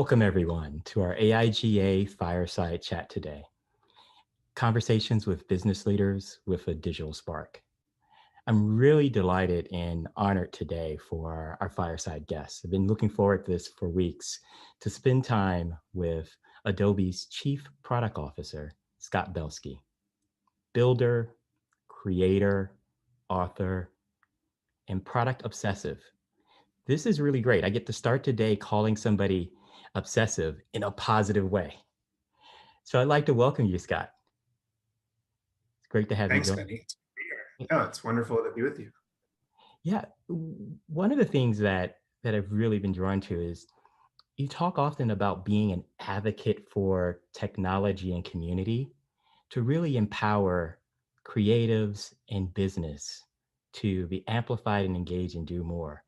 Welcome everyone to our AIGA Fireside chat today. Conversations with business leaders with a digital spark. I'm really delighted and honored today for our Fireside guests. I've been looking forward to this for weeks to spend time with Adobe's Chief Product Officer, Scott Belsky. Builder, creator, author, and product obsessive. This is really great. I get to start today calling somebody obsessive in a positive way. So I'd like to welcome you, Scott. It's great to have Thanks, you Bennie. It's great to be here. Yeah, it's wonderful to be with you. Yeah, one of the things that I've really been drawn to is you talk often about being an advocate for technology and community to really empower creatives and business to be amplified and engage and do more.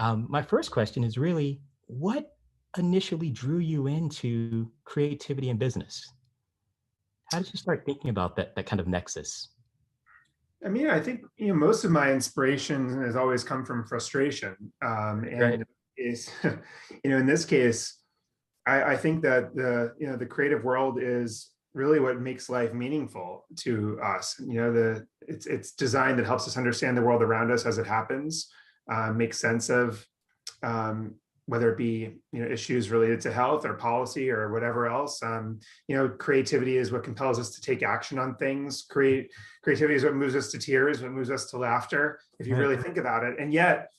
My first question is really, what initially drew you into creativity and business? How did you start thinking about that kind of nexus? I mean, I think most of my inspiration has always come from frustration, Right. and is in this case, I think that the creative world is really what makes life meaningful to us. It's design that helps us understand the world around us as it happens, make sense of um, whether it be issues related to health or policy or whatever else. Creativity is what compels us to take action on things. Creativity is what moves us to tears, what moves us to laughter, if you Right. really think about it. And yet,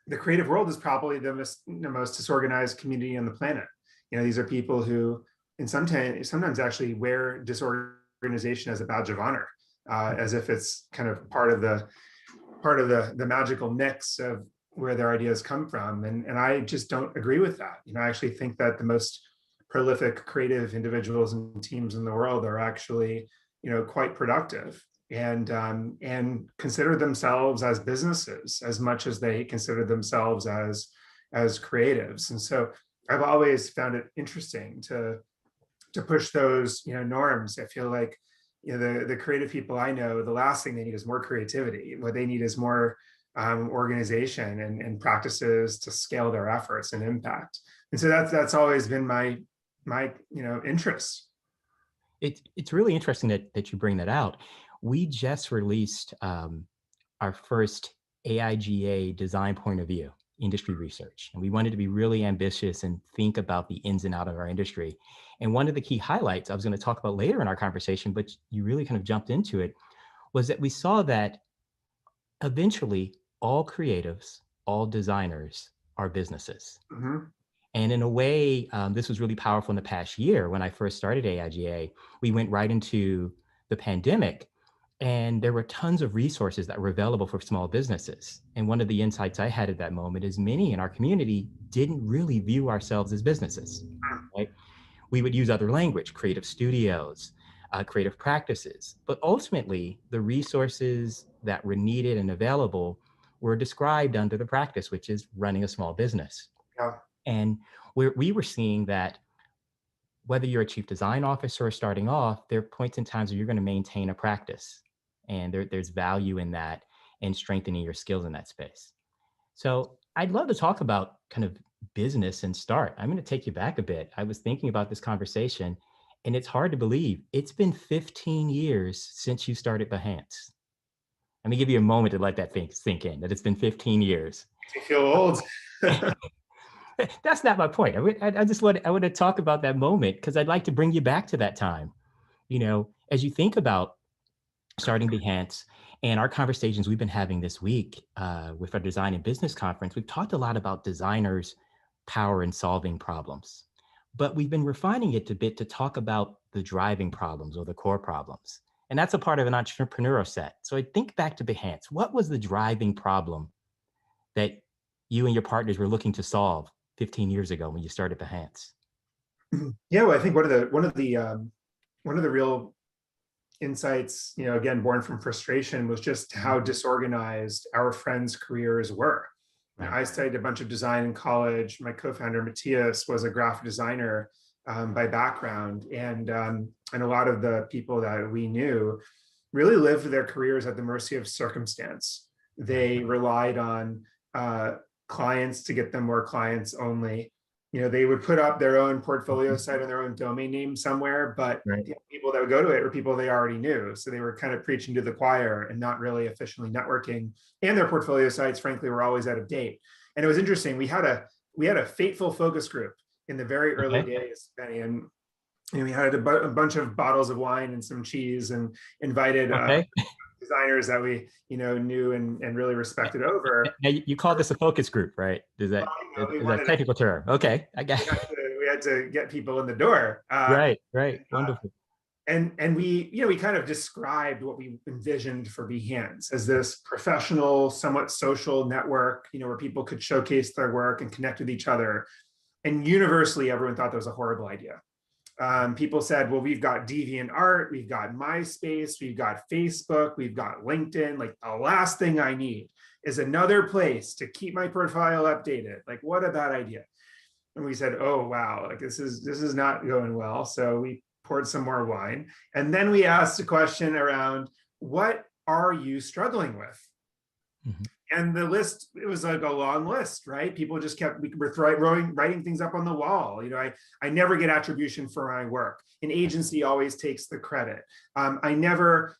the creative world is probably the most disorganized community on the planet. These are people who, and sometimes actually wear disorganization as a badge of honor, as if it's kind of part of the magical mix of where their ideas come from. And I just don't agree with that. I actually think that the most prolific creative individuals and teams in the world are actually, quite productive and consider themselves as businesses as much as they consider themselves as creatives. And so I've always found it interesting to push those norms. I feel like the creative people I know, the last thing they need is more creativity. What they need is more organization and practices to scale their efforts and impact. And so that's always been my interest. It's really interesting that you bring that out. We just released our first AIGA design point of view industry research. And we wanted to be really ambitious and think about the ins and outs of our industry. And one of the key highlights I was going to talk about later in our conversation, but you really kind of jumped into it, was that we saw that eventually all creatives, all designers are businesses. Mhm. And in a way, this was really powerful in the past year when I first started AIGA. We went right into the pandemic, and there were tons of resources that were available for small businesses. And one of the insights I had at that moment is many in our community didn't really view ourselves as businesses, right? We would use other language, creative studios, creative practices, but ultimately the resources that were needed and available were described under the practice, which is running a small business. Yeah. And we were seeing that whether you're a chief design officer or starting off, there are points and times where you're going to maintain a practice. And there's value in that and strengthening your skills in that space. So I'd love to talk about kind of business and start. I'm going to take you back a bit. I was thinking about this conversation, and it's hard to believe it's been 15 years since you started Behance. Let me give you a moment to let that thing sink in, that it's been 15 years. Makes me feel old. That's not my point. I just want to talk about that moment because I'd like to bring you back to that time. As you think about starting Behance and our conversations we've been having this week with our design and business conference, we've talked a lot about designers' power in solving problems, but we've been refining it a bit to talk about the driving problems or the core problems. And that's a part of an entrepreneurial set. So I think back to Behance. What was the driving problem that you and your partners were looking to solve 15 years ago when you started Behance? Yeah, well, I think one of the real insights, again, born from frustration, was just how disorganized our friends' careers were. Right. I studied a bunch of design in college. My co-founder Matthias was a graphic designer by background, and a lot of the people that we knew really lived their careers at the mercy of circumstance. Right. They relied on clients to get them more clients only. they would put up their own portfolio site and their own domain name somewhere, but Right. the people that would go to it were people they already knew. So they were kind of preaching to the choir and not really efficiently networking. And their portfolio sites, frankly, were always out of date. And it was interesting. We had a fateful focus group in the very early days, Benny, and we had a bunch of bottles of wine and some cheese, and invited designers that we knew and really respected over. Now, you call this a focus group, right? Is that a technical term? Okay, I got it. We had to get people in the door. Right, wonderful. And we kind of described what we envisioned for Behance as this professional, somewhat social network, where people could showcase their work and connect with each other. And universally, everyone thought that was a horrible idea. People said, well, we've got DeviantArt, we've got MySpace, we've got Facebook, we've got LinkedIn. Like, the last thing I need is another place to keep my profile updated. Like, what a bad idea. And we said, oh, wow, like this is not going well. So we poured some more wine. And then we asked a question around, what are you struggling with? Mm-hmm. And the list, it was like a long list, right? People just we were writing things up on the wall. I never get attribution for my work. An agency always takes the credit. I never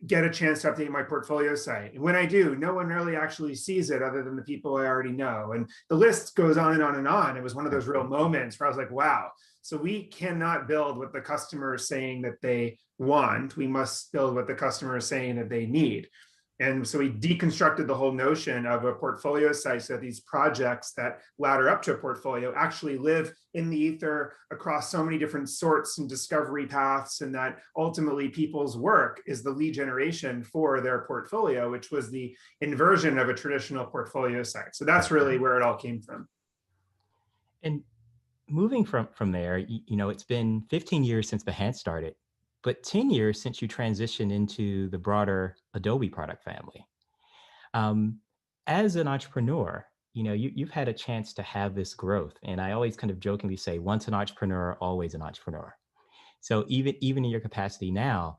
get a chance to update my portfolio site. And when I do, no one really actually sees it other than the people I already know. And the list goes on and on and on. It was one of those real moments where I was like, wow, so we cannot build what the customer is saying that they want. We must build what the customer is saying that they need. And so we deconstructed the whole notion of a portfolio site so that these projects that ladder up to a portfolio actually live in the ether across so many different sorts and discovery paths, and that ultimately people's work is the lead generation for their portfolio, which was the inversion of a traditional portfolio site. So that's really where it all came from. And moving from there, it's been 15 years since Behance started, but 10 years since you transitioned into the broader Adobe product family. As an entrepreneur, you've had a chance to have this growth. And I always kind of jokingly say, once an entrepreneur, always an entrepreneur. So even in your capacity now,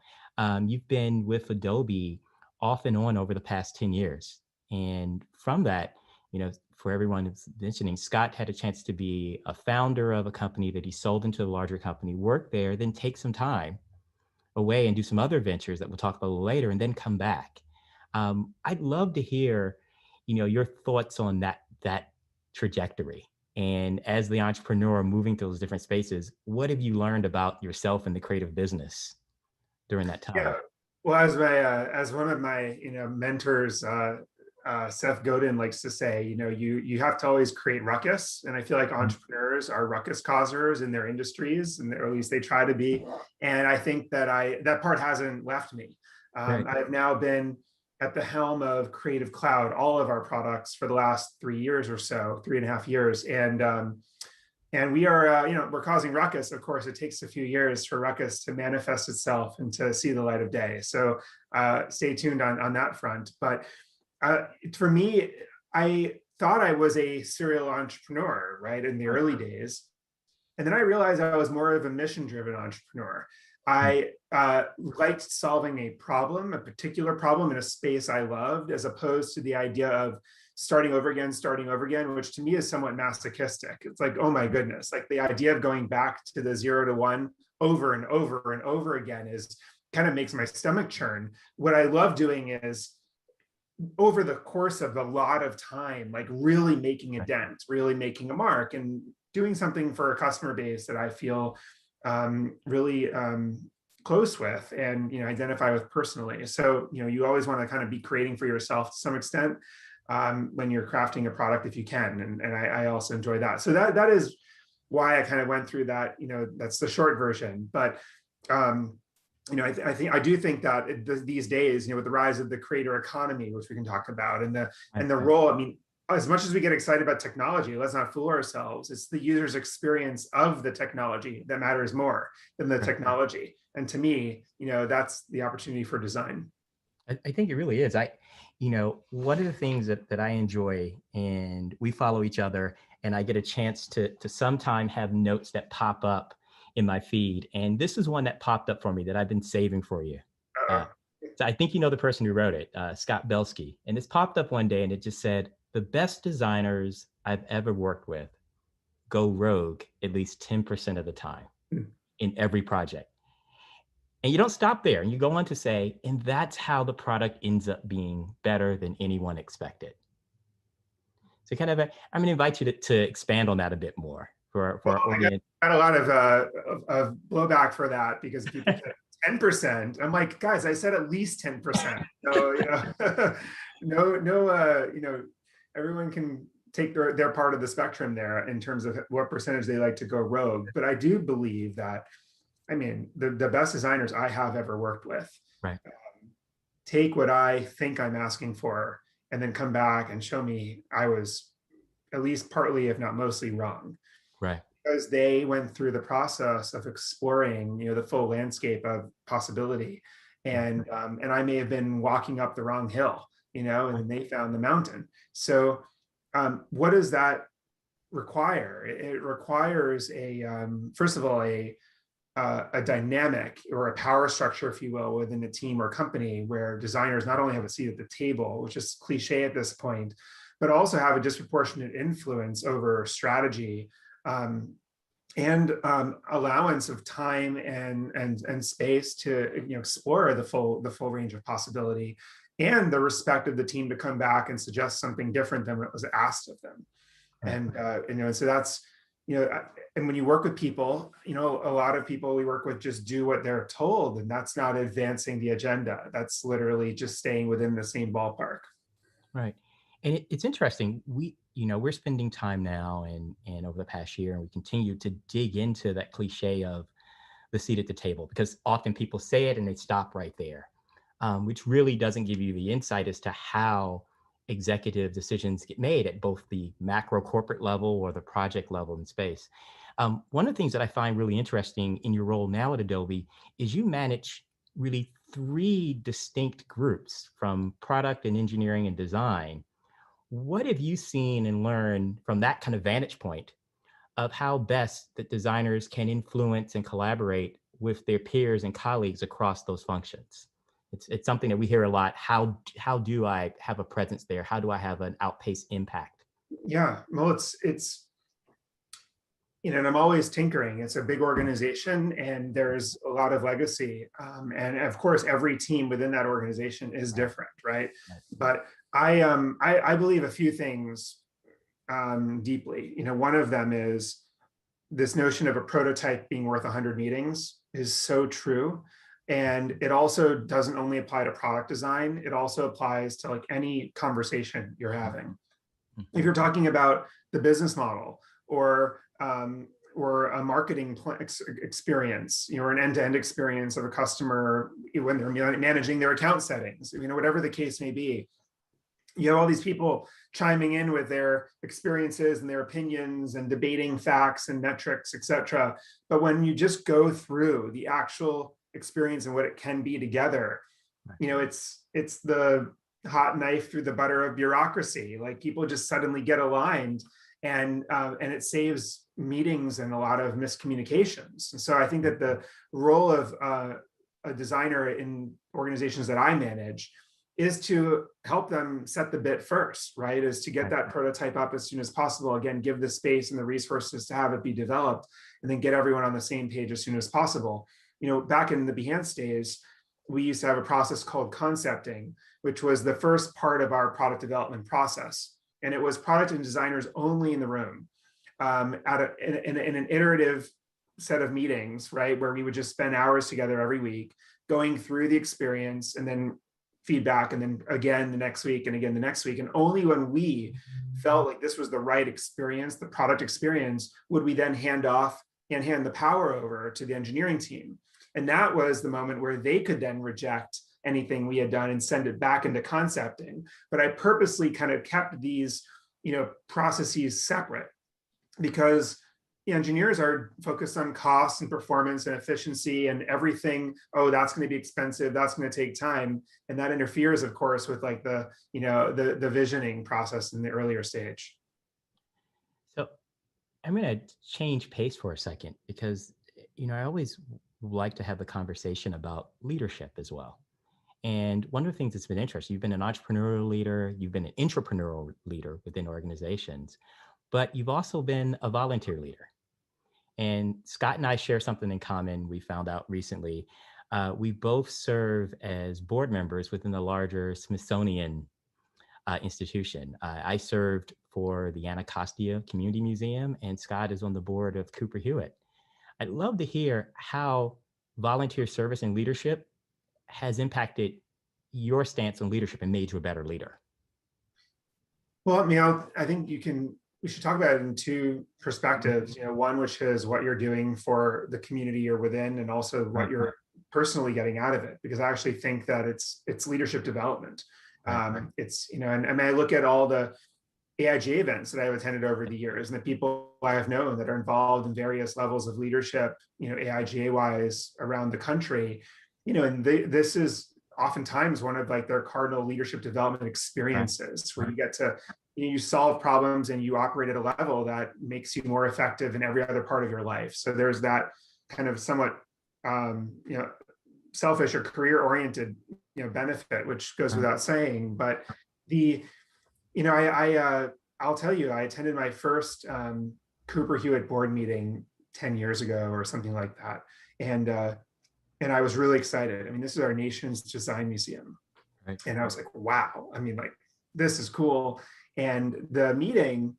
you've been with Adobe off and on over the past 10 years. And from that, for everyone who's mentioning, Scott had a chance to be a founder of a company that he sold into a larger company, work there, then take some time away and do some other ventures that we'll talk about a little later, and then come back. I'd love to hear, your thoughts on that trajectory. And as the entrepreneur moving through those different spaces, what have you learned about yourself and the creative business during that time? Yeah, well, as one of my mentors, Seth Godin likes to say, you have to always create ruckus. And I feel like entrepreneurs are ruckus causers in their industries, or at least they try to be. And I think that that part hasn't left me. Right. I've now been at the helm of Creative Cloud, all of our products, for the last 3 years or so, 3.5 years. And we are, we're causing ruckus. Of course, it takes a few years for ruckus to manifest itself and to see the light of day. So stay tuned on that front. But for me, I thought I was a serial entrepreneur, right, in the early days. And then I realized I was more of a mission-driven entrepreneur. I liked solving a particular problem in a space I loved, as opposed to the idea of starting over again, which to me is somewhat masochistic. It's like, oh my goodness, like the idea of going back to the 0 to 1 over and over and over again is kind of makes my stomach churn. What I love doing is, over the course of a lot of time, like really making a dent, really making a mark, and doing something for a customer base that I feel really close with and identify with personally. So you always want to kind of be creating for yourself to some extent when you're crafting a product, if you can, and I also enjoy that. So that is why I kind of went through that. That's the short version, but. I do think that these days, with the rise of the creator economy, which we can talk about, and the role. I mean, as much as we get excited about technology, let's not fool ourselves. It's the user's experience of the technology that matters more than the technology. And to me, that's the opportunity for design. I think it really is. One of the things that I enjoy, and we follow each other, and I get a chance to sometime have notes that pop up in my feed. And this is one that popped up for me that I've been saving for you. So I think the person who wrote it, Scott Belsky. And this popped up one day and it just said, the best designers I've ever worked with go rogue at least 10% of the time in every project. And you don't stop there. And you go on to say, and that's how the product ends up being better than anyone expected. So kind of, I'm gonna invite you to expand on that a bit more for Well, our audience. I got a lot of blowback for that because people said 10%. I'm like, guys, I said at least 10%. So, everyone can take their part of the spectrum there in terms of what percentage they like to go rogue. But I do believe that, I mean, the best designers I have ever worked with Right. take what I think I'm asking for and then come back and show me I was at least partly, if not mostly, wrong. Right. Because they went through the process of exploring, the full landscape of possibility, and I may have been walking up the wrong hill, and then they found the mountain. So, what does that require? It requires first of all, a dynamic or a power structure, if you will, within a team or company where designers not only have a seat at the table, which is cliche at this point, but also have a disproportionate influence over strategy, and allowance of time and space to explore the full range of possibility, and the respect of the team to come back and suggest something different than what was asked of them. Right. And so that's and when you work with people, a lot of people we work with just do what they're told, and that's not advancing the agenda. That's literally just staying within the same ballpark. Right. And it's interesting. We're spending time now and over the past year, and we continue to dig into that cliche of the seat at the table, because often people say it and they stop right there, which really doesn't give you the insight as to how executive decisions get made at both the macro corporate level or the project level in space. One of the things that I find really interesting in your role now at Adobe is you manage really three distinct groups, from product and engineering and design. What have you seen and learned from that kind of vantage point of how best that designers can influence and collaborate with their peers and colleagues across those functions? It's something that we hear a lot. How do I have a presence there? How do I have an outpaced impact? Yeah, well, it's and I'm always tinkering. It's a big organization, and there's a lot of legacy, and of course, every team within that organization is different, right? But I believe a few things deeply. One of them is this notion of a prototype being worth 100 meetings is so true. And it also doesn't only apply to product design, it also applies to like any conversation you're having. If you're talking about the business model or a marketing experience, or an end-to-end experience of a customer when they're managing their account settings, whatever the case may be, you have all these people chiming in with their experiences and their opinions and debating facts and metrics, et cetera. But when you just go through the actual experience and what it can be together, it's the hot knife through the butter of bureaucracy. Like, people just suddenly get aligned, and it saves meetings and a lot of miscommunications. And so I think that the role of a designer in organizations that I manage is to help them set the bit first, right? Is to get that prototype up as soon as possible. Again, give the space and the resources to have it be developed, and then get everyone on the same page as soon as possible. Back in the Behance days, we used to have a process called concepting, which was the first part of our product development process. And it was product and designers only in the room, in an iterative set of meetings, right? Where we would just spend hours together every week going through the experience, and then feedback, and then again the next week, and again the next week. And only when we felt like this was the right experience, the product experience, would we then hand the power over to the engineering team. And that was the moment where they could then reject anything we had done and send it back into concepting. But I purposely kind of kept these processes separate, because engineers are focused on cost and performance and efficiency and everything. Oh, that's going to be expensive, that's going to take time, and that interferes, of course, with like the visioning process in the earlier stage. So I'm going to change pace for a second, because I always like to have the conversation about leadership as well. And one of the things that's been interesting, you've been an entrepreneurial leader, you've been an intrapreneurial leader within organizations. but you've also been a volunteer leader. And Scott and I share something in common we found out recently. We both serve as board members within the larger Smithsonian institution. I served for the Anacostia Community Museum, and Scott is on the board of Cooper Hewitt. I'd love to hear how volunteer service and leadership has impacted your stance on leadership and made you a better leader. Well, I mean, I think we should talk about it in two perspectives. One, which is what you're doing for the community you're within, and also what you're personally getting out of it. Because I actually think that it's leadership development. It's, and I mean, I look at all the AIGA events that I've attended over the years, and the people I have known that are involved in various levels of leadership, AIGA wise around the country, and this is oftentimes one of like their cardinal leadership development experiences, where you get to, you solve problems and you operate at a level that makes you more effective in every other part of your life. So there's that kind of somewhat, selfish or career oriented, benefit, which goes without saying. But I'll tell you, I attended my first Cooper Hewitt board meeting 10 years ago or something like that. And I was really excited. I mean, this is our nation's design museum. And I was like, wow, I mean, like, this is cool. And the meeting,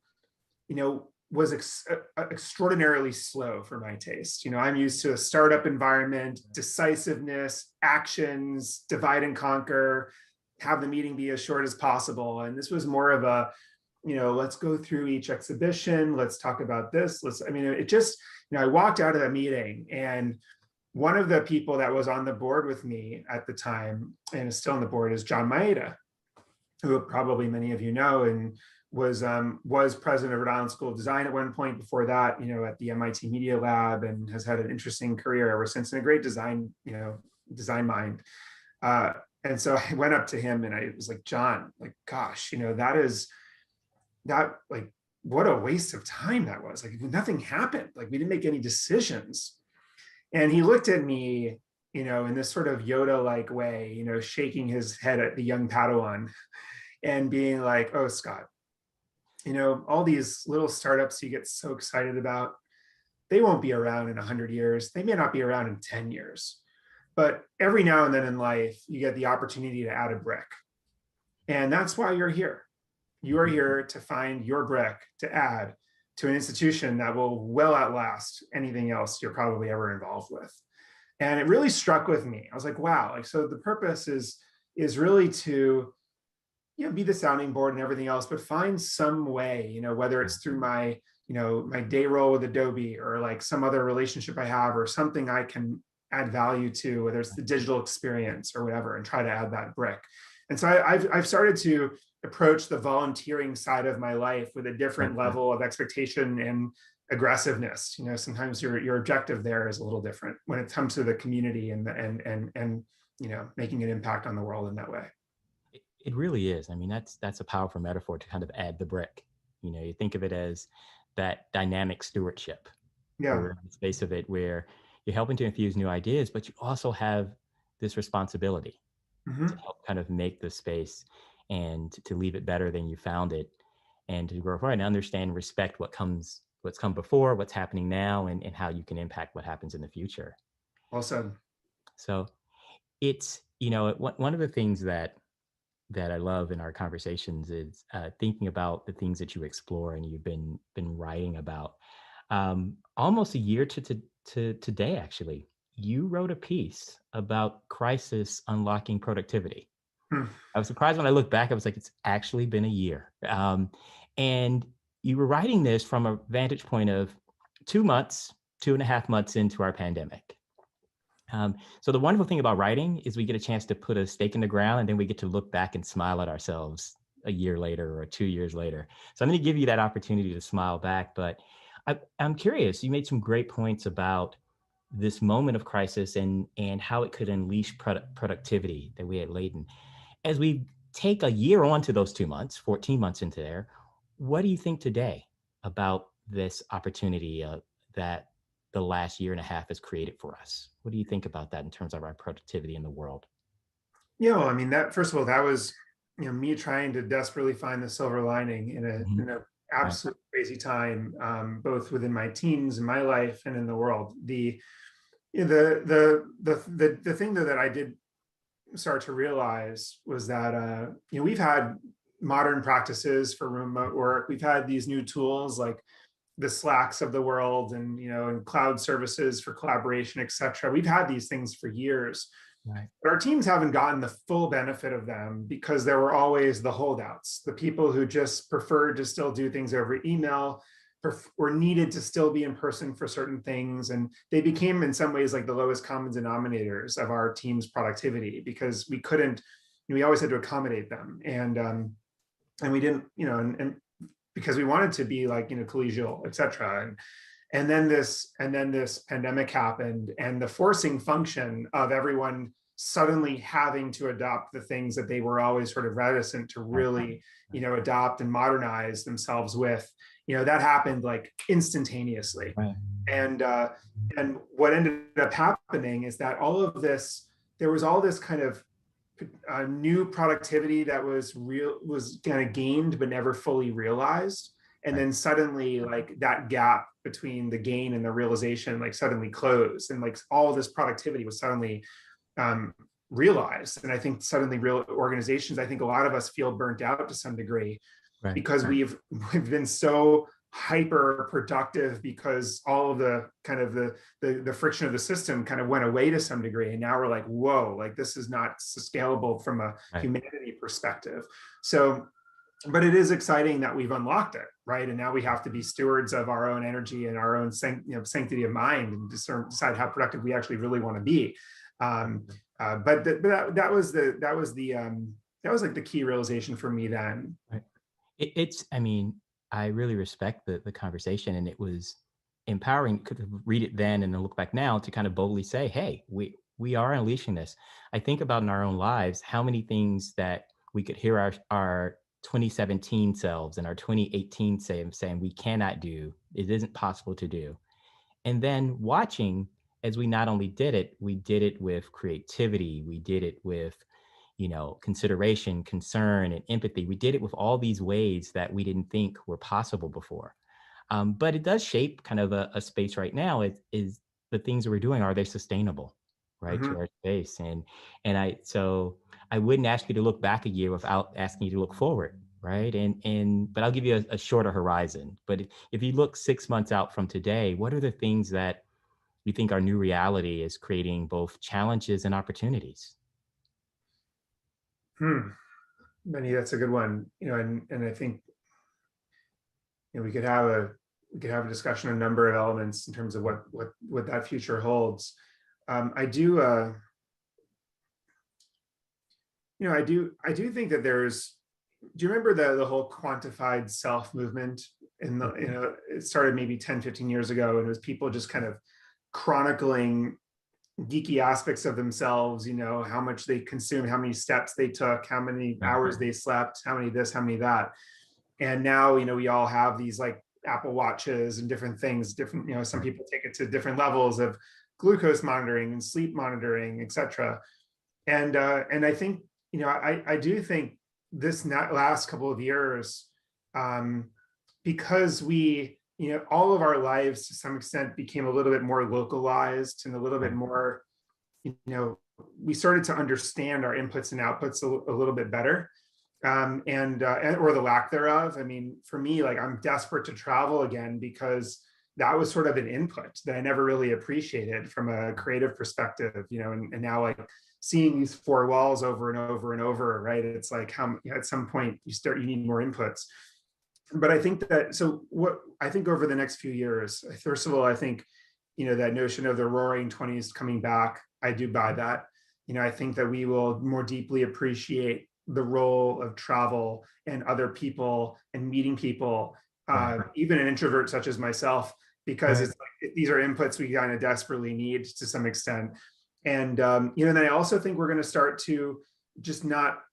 was extraordinarily slow for my taste. I'm used to a startup environment, decisiveness, actions, divide and conquer, have the meeting be as short as possible. And this was more of a, let's go through each exhibition. Let's talk about this. It just, I walked out of that meeting, and one of the people that was on the board with me at the time, and is still on the board, is John Maeda, who probably many of you know, and was president of Rhode Island School of Design at one point. Before that, at the MIT Media Lab, and has had an interesting career ever since, and a great design mind. And so I went up to him and I was like, John, like, gosh, what a waste of time that was. Like, nothing happened. Like, we didn't make any decisions. And he looked at me, in this sort of Yoda-like way, shaking his head at the young Padawan and being like, oh, Scott, all these little startups you get so excited about, they won't be around in 100 years. They may not be around in 10 years. But every now and then in life, you get the opportunity to add a brick. And that's why you're here. You are here to find your brick to add to an institution that will well outlast anything else you're probably ever involved with. And it really struck with me. I was like, wow, like, so the purpose is really to, be the sounding board and everything else, but find some way, whether it's through my, my day role with Adobe, or like some other relationship I have, or something I can add value to, whether it's the digital experience or whatever, and try to add that brick. And so I've started to approach the volunteering side of my life with a different level of expectation and aggressiveness. Sometimes your objective there is a little different when it comes to the community and making an impact on the world in that way. It really is. I mean, that's a powerful metaphor to kind of add the brick. You think of it as that dynamic stewardship. Yeah. Or the space of it where you're helping to infuse new ideas, but you also have this responsibility to help kind of make the space and to leave it better than you found it, and to grow forward and understand and respect what's come before, what's happening now, and how you can impact what happens in the future. Well said. So it's, one of the things that I love in our conversations is thinking about the things that you explore and you've been writing about. Almost a year to today, actually, you wrote a piece about crisis unlocking productivity. I was surprised when I looked back. I was like, it's actually been a year. And you were writing this from a vantage point of 2.5 months into our pandemic. So the wonderful thing about writing is we get a chance to put a stake in the ground, and then we get to look back and smile at ourselves a year later or 2 years later. So I'm going to give you that opportunity to smile back. But I'm curious, you made some great points about this moment of crisis and how it could unleash productivity that we had latent. As we take a year on to those 2 months, 14 months into there, what do you think today about this opportunity that the last year and a half has created for us? What do you think about that in terms of our productivity in the world? I mean, that, first of all, that was, me trying to desperately find the silver lining in an Right. absolute crazy time, both within my teams and my life and in the world. The thing that I did start to realize was that we've had modern practices for remote work. We've had these new tools like the Slacks of the world, and cloud services for collaboration, et cetera. We've had these things for years, Right. but our teams haven't gotten the full benefit of them because there were always the holdouts, the people who just preferred to still do things over email, or needed to still be in person for certain things. And they became, in some ways, like the lowest common denominators of our team's productivity because we couldn't, we always had to accommodate them. And we didn't, and because we wanted to be like, collegial, et cetera. And then this pandemic happened, and the forcing function of everyone suddenly having to adopt the things that they were always sort of reticent to really, adopt and modernize themselves with, that happened like instantaneously. Right. And what ended up happening is that there was all this kind of new productivity that was kind of gained but never fully realized. And then suddenly, like, that gap between the gain and the realization like suddenly closed, and like all this productivity was suddenly realized. And I think suddenly real organizations, I think a lot of us feel burnt out to some degree Right. because we've been so hyper productive because all of the kind of the friction of the system kind of went away to some degree. And now we're like, whoa, like this is not scalable from a humanity perspective. So, but it is exciting that we've unlocked it, right? And now we have to be stewards of our own energy and our own sanctity of mind, and decide how productive we actually really want to be. But that was like the key realization for me then. Right. I mean, I really respect the conversation, and it was empowering. Could read it then and then look back now to kind of boldly say, "Hey, we are unleashing this." I think about in our own lives how many things that we could hear our 2017 selves and our 2018 saying we cannot do, it isn't possible to do, and then watching as we not only did it, we did it with creativity, we did it with consideration, concern, and empathy. We did it with all these ways that we didn't think were possible before. But it does shape kind of a space right now. Is the things that we're doing, are they sustainable, right, to our space? So I wouldn't ask you to look back a year without asking you to look forward, right? But I'll give you a shorter horizon. But if you look 6 months out from today, what are the things that you think our new reality is creating both challenges and opportunities? Benny, that's a good one. And I think we could have a discussion on a number of elements in terms of what that future holds. I do think that there's. Do you remember the whole quantified self movement? It started maybe 10, 15 years ago, and it was people just kind of chronicling geeky aspects of themselves, how much they consumed, how many steps they took, how many hours they slept, how many this, how many that. And now, we all have these like Apple Watches and different things, some people take it to different levels of glucose monitoring and sleep monitoring, et cetera. And I think, I do think this last couple of years, because we, all of our lives to some extent became a little bit more localized and a little bit more, we started to understand our inputs and outputs a little bit better, or the lack thereof. I mean, for me, like, I'm desperate to travel again because that was sort of an input that I never really appreciated from a creative perspective, and now, like, seeing these four walls over and over and over, right? It's like, at some point you need more inputs. But I think over the next few years, first of all, I think, that notion of the roaring 20s coming back, I do buy that. I think that we will more deeply appreciate the role of travel and other people and meeting people, even an introvert such as myself, because it's like, these are inputs we kind of desperately need to some extent. And, then I also think we're going to start to just not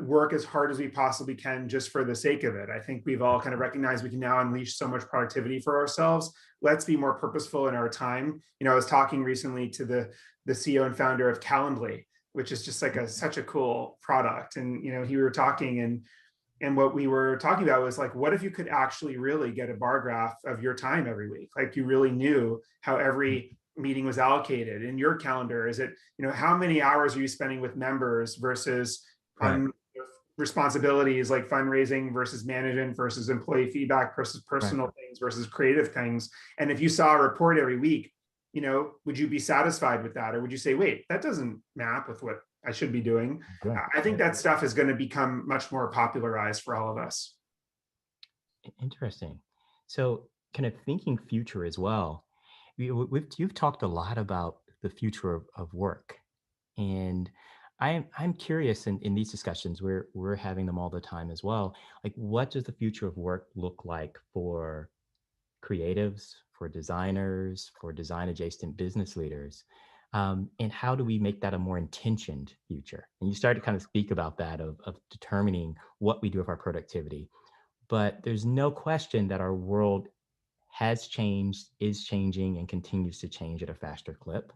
work as hard as we possibly can just for the sake of it. I think we've all kind of recognized we can now unleash so much productivity for ourselves. Let's be more purposeful in our time. I was talking recently to the CEO and founder of Calendly, which is just like such a cool product. And, we were talking, And what we were talking about was like, what if you could actually really get a bar graph of your time every week? Like you really knew how every meeting was allocated in your calendar. Is it, how many hours are you spending with members versus Right. on responsibilities like fundraising versus management versus employee feedback versus Right. personal things versus creative things? And if you saw a report every week, would you be satisfied with that? Or would you say, wait, that doesn't map with what I should be doing? Right. I think that stuff is going to become much more popularized for all of us. Interesting. So, kind of thinking future as well. You've talked a lot about the future of work, and I'm curious in these discussions. We're having them all the time as well. Like, what does the future of work look like for creatives, for designers, for design adjacent business leaders? And how do we make that a more intentioned future? And you started to kind of speak about that of determining what we do with our productivity. But there's no question that our world has changed, is changing, and continues to change at a faster clip.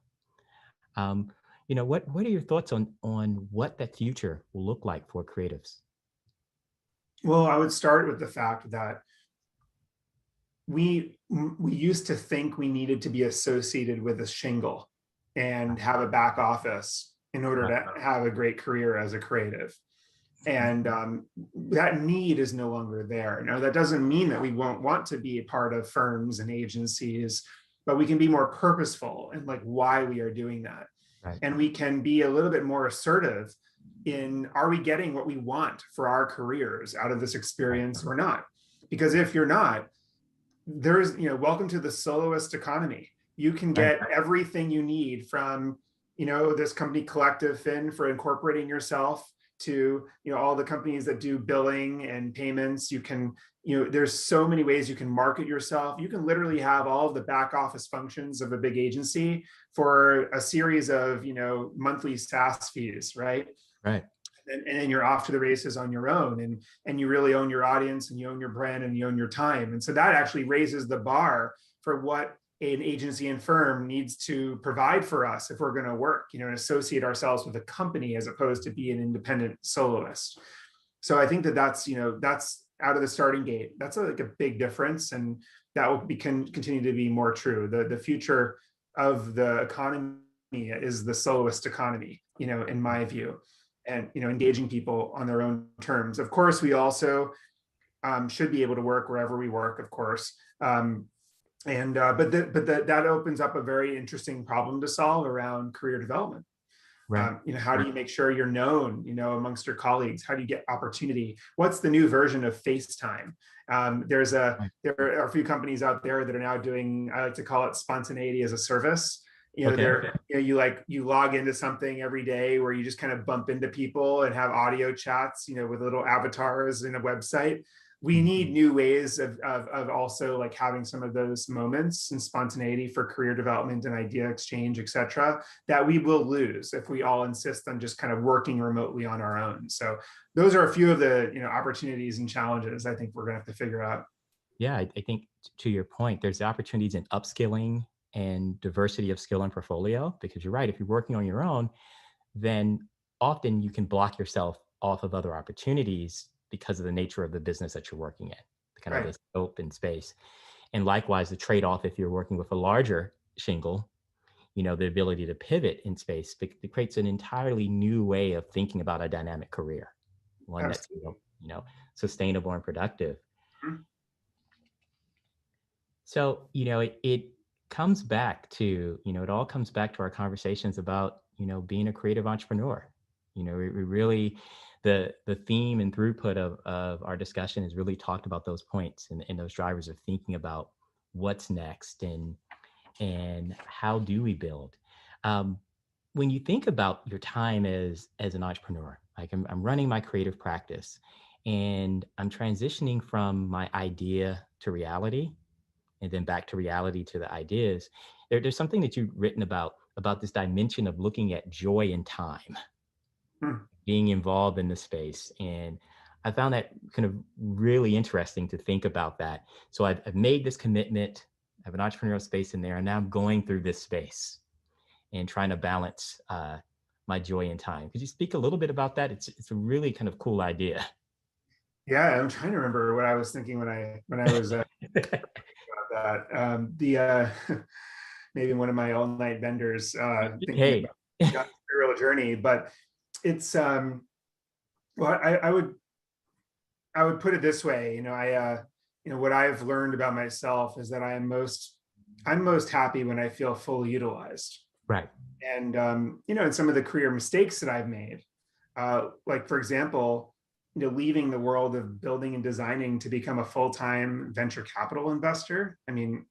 Um, what are your thoughts on what that future will look like for creatives? Well, I would start with the fact that we used to think we needed to be associated with a shingle and have a back office in order Right. to have a great career as a creative. And that need is no longer there. Now, that doesn't mean that we won't want to be a part of firms and agencies, but we can be more purposeful in like why we are doing that. Right. And we can be a little bit more assertive in, are we getting what we want for our careers out of this experience or not? Because if you're not, there's, welcome to the soloist economy. You can Right. get everything you need from, this company Collective Fin for incorporating yourself to, all the companies that do billing and payments. You can, there's so many ways you can market yourself. You can literally have all of the back office functions of a big agency for a series of, monthly SaaS fees, right? Right. And then you're off to the races on your own, and you really own your audience, and you own your brand, and you own your time. And so that actually raises the bar for what an agency and firm needs to provide for us if we're going to work, and associate ourselves with a company as opposed to be an independent soloist. So I think that's out of the starting gate. That's like a big difference, and that will continue to be more true. The future of the economy is the soloist economy, in my view, and engaging people on their own terms. Of course, we also should be able to work wherever we work, of course. That opens up a very interesting problem to solve around career development. Right. How do you make sure you're known, amongst your colleagues? How do you get opportunity? What's the new version of FaceTime? There are a few companies out there that are now doing, I like to call it spontaneity as a service. Okay. You log into something every day where you just kind of bump into people and have audio chats, with little avatars in a website. We need new ways of also like having some of those moments and spontaneity for career development and idea exchange, et cetera, that we will lose if we all insist on just kind of working remotely on our own. So those are a few of the opportunities and challenges I think we're going to have to figure out. Yeah, I think to your point, there's opportunities in upskilling and diversity of skill and portfolio, because you're right. If you're working on your own, then often you can block yourself off of other opportunities because of the nature of the business that you're working in, kind of Right. the scope and space. And likewise, the trade-off if you're working with a larger shingle, the ability to pivot in space, it creates an entirely new way of thinking about a dynamic career, one that's Absolutely. sustainable and productive. Mhm. So, it comes back to, it all comes back to our conversations about, being a creative entrepreneur. We really, the theme and throughput of our discussion has really talked about those points and those drivers of thinking about what's next and how do we build. When you think about your time as an entrepreneur, like I'm running my creative practice and I'm transitioning from my idea to reality, and then back to reality to the ideas. There's something that you've written about this dimension of looking at joy in time, Hmm. being involved in the space. And I found that kind of really interesting to think about that. So I've made this commitment, I have an entrepreneurial space in there, and now I'm going through this space and trying to balance my joy in time. Could you speak a little bit about that? It's a really kind of cool idea. Yeah, I'm trying to remember what I was thinking when I was about that. Maybe one of my all-night vendors thinking Hey, about the entrepreneurial journey, but it's well, I would put it this way. What I've learned about myself is that I'm most happy when I feel fully utilized. right, And and some of the career mistakes that I've made, like for example, leaving the world of building and designing to become a full-time venture capital investor. I mean,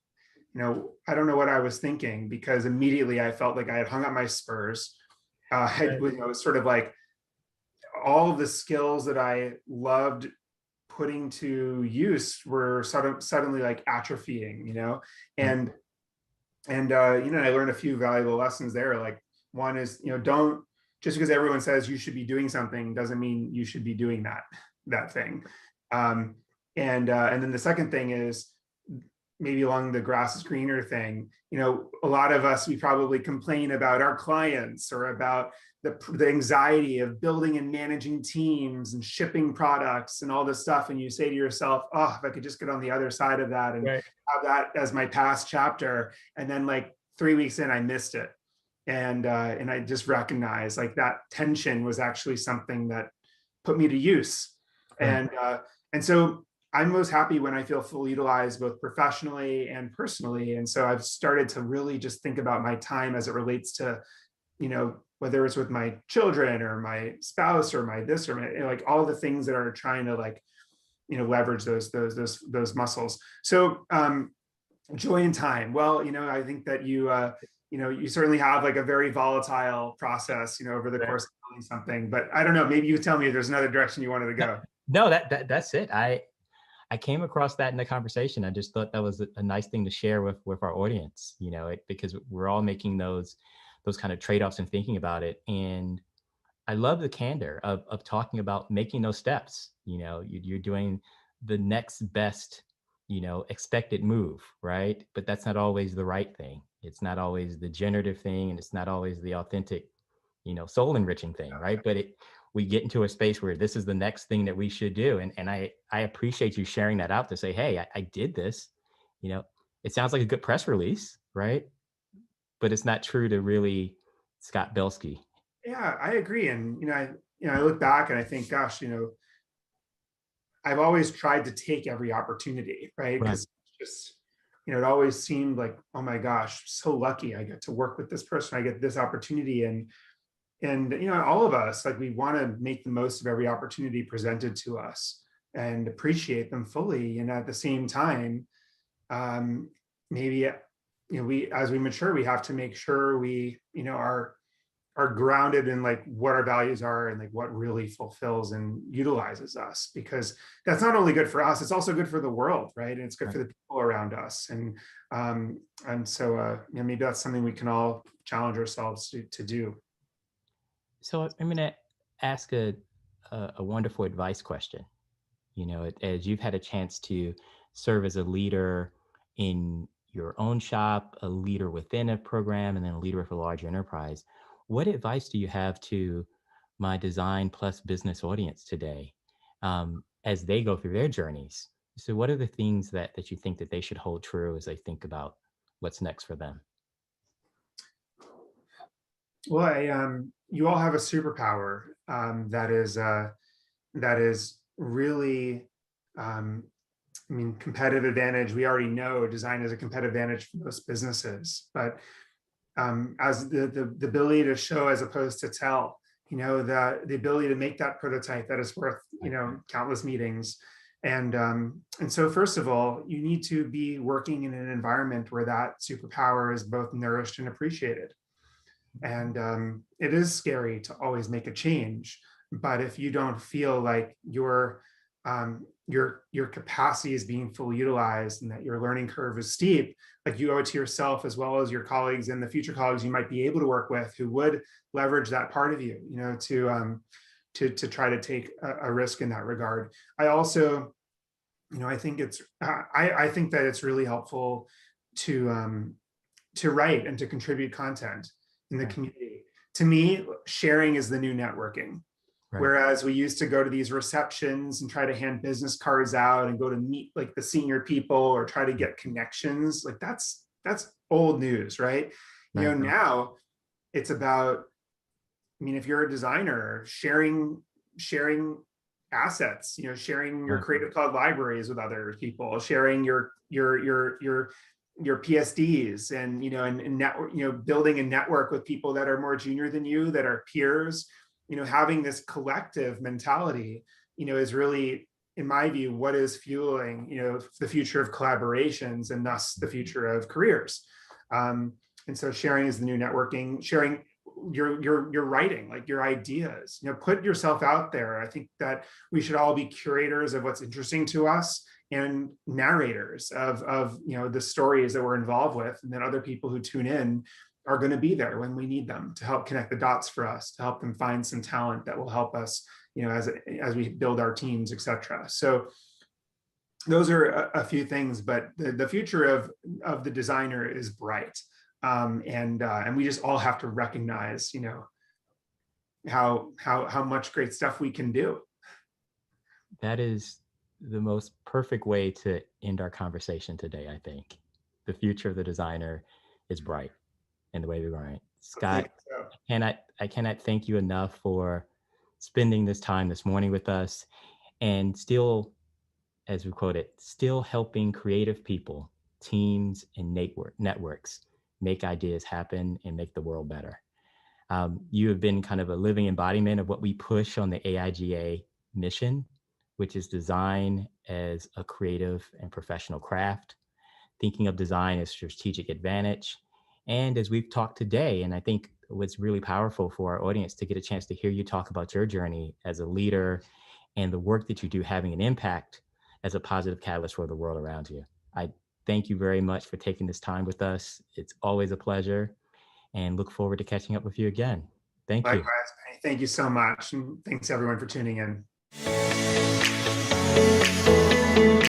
I don't know what I was thinking, because immediately I felt like I had hung up my spurs. right, It was sort of like all of the skills that I loved putting to use were suddenly like atrophying, right, and I learned a few valuable lessons there. Like, one is, don't, just because everyone says you should be doing something doesn't mean you should be doing that thing. Um, and then the second thing is, maybe along the grass is greener thing. A lot of us, we probably complain about our clients, or about the anxiety of building and managing teams and shipping products and all this stuff. And you say to yourself, oh, if I could just get on the other side of that and right. have that as my past chapter. And then like 3 weeks in, I missed it. And I just recognized like that tension was actually something that put me to use. Right. And so I'm most happy when I feel fully utilized, both professionally and personally. And so I've started to really just think about my time as it relates to, whether it's with my children or my spouse or my this or my, like all the things that are trying to like, leverage those muscles. So joy and time. Well, I think that you certainly have like a very volatile process, over the Right. course of building something. But I don't know, maybe you tell me if there's another direction you wanted to No, go. no, that's it. I came across that in the conversation. I just thought that was a nice thing to share with our audience, because we're all making those kind of trade-offs and thinking about it. And I love the candor of talking about making those steps. You're doing the next best, expected move, right? But that's not always the right thing. It's not always the generative thing, and it's not always the authentic, soul enriching thing, right? But we get into a space where this is the next thing that we should do. And I appreciate you sharing that out to say, hey, I did this. You know, it sounds like a good press release, right? But it's not true to really Scott Belsky. Yeah, I agree. And I look back and I think, gosh, I've always tried to take every opportunity, right? Right. Because just, it always seemed like, oh my gosh, so lucky I get to work with this person, I get this opportunity. And all of us, like, we want to make the most of every opportunity presented to us and appreciate them fully. And at the same time, maybe we, as we mature, we have to make sure we are grounded in like what our values are and like what really fulfills and utilizes us, because that's not only good for us, it's also good for the world, right? And it's good Right. for the people around us. And so maybe that's something we can all challenge ourselves to do. So I'm going to ask a wonderful advice question. As you've had a chance to serve as a leader in your own shop, a leader within a program, and then a leader of a large enterprise, what advice do you have to my design plus business audience today, as they go through their journeys? So what are the things that you think that they should hold true as they think about what's next for them? Well, you all have a superpower, that is really, um, I mean, competitive advantage. We already know design is a competitive advantage for most businesses, but as the ability to show as opposed to tell, the ability to make that prototype that is worth, countless meetings. And so first of all, you need to be working in an environment where that superpower is both nourished and appreciated. And it is scary to always make a change, but if you don't feel like your capacity is being fully utilized and that your learning curve is steep, like, you owe it to yourself as well as your colleagues and the future colleagues you might be able to work with who would leverage that part of you, to try to take a risk in that regard. I also, I think I think that it's really helpful to write and to contribute content in the Right. community. To me, sharing is the new networking. Right. Whereas we used to go to these receptions and try to hand business cards out and go to meet like the senior people or try to get connections. Like that's old news, right? Right. Now it's about, I mean, if you're a designer, sharing assets, sharing your Right. Creative Cloud libraries with other people, sharing your PSDs, and and network, building a network with people that are more junior than you, that are peers, having this collective mentality, is really, in my view, what is fueling, the future of collaborations and thus the future of careers. And so sharing is the new networking. Sharing your writing, like your ideas, put yourself out there. I think that we should all be curators of what's interesting to us and narrators of the stories that we're involved with, and then other people who tune in are going to be there when we need them to help connect the dots for us, to help them find some talent that will help us, as we build our teams, etc. So those are a few things, but the future of the designer is bright. And we just all have to recognize, how much great stuff we can do. That is the most perfect way to end our conversation today, I think. The future of the designer is bright in the way we're going. Scott, So. I cannot thank you enough for spending this time this morning with us, and still, as we quoted, still helping creative people, teams, and networks make ideas happen and make the world better. You have been kind of a living embodiment of what we push on the AIGA mission, which is design as a creative and professional craft, thinking of design as strategic advantage. And as we've talked today, and I think what's really powerful for our audience to get a chance to hear you talk about your journey as a leader and the work that you do having an impact as a positive catalyst for the world around you. I thank you very much for taking this time with us. It's always a pleasure, and look forward to catching up with you again. Thank you. Likewise, Bennie. Thank you so much. And thanks everyone for tuning in.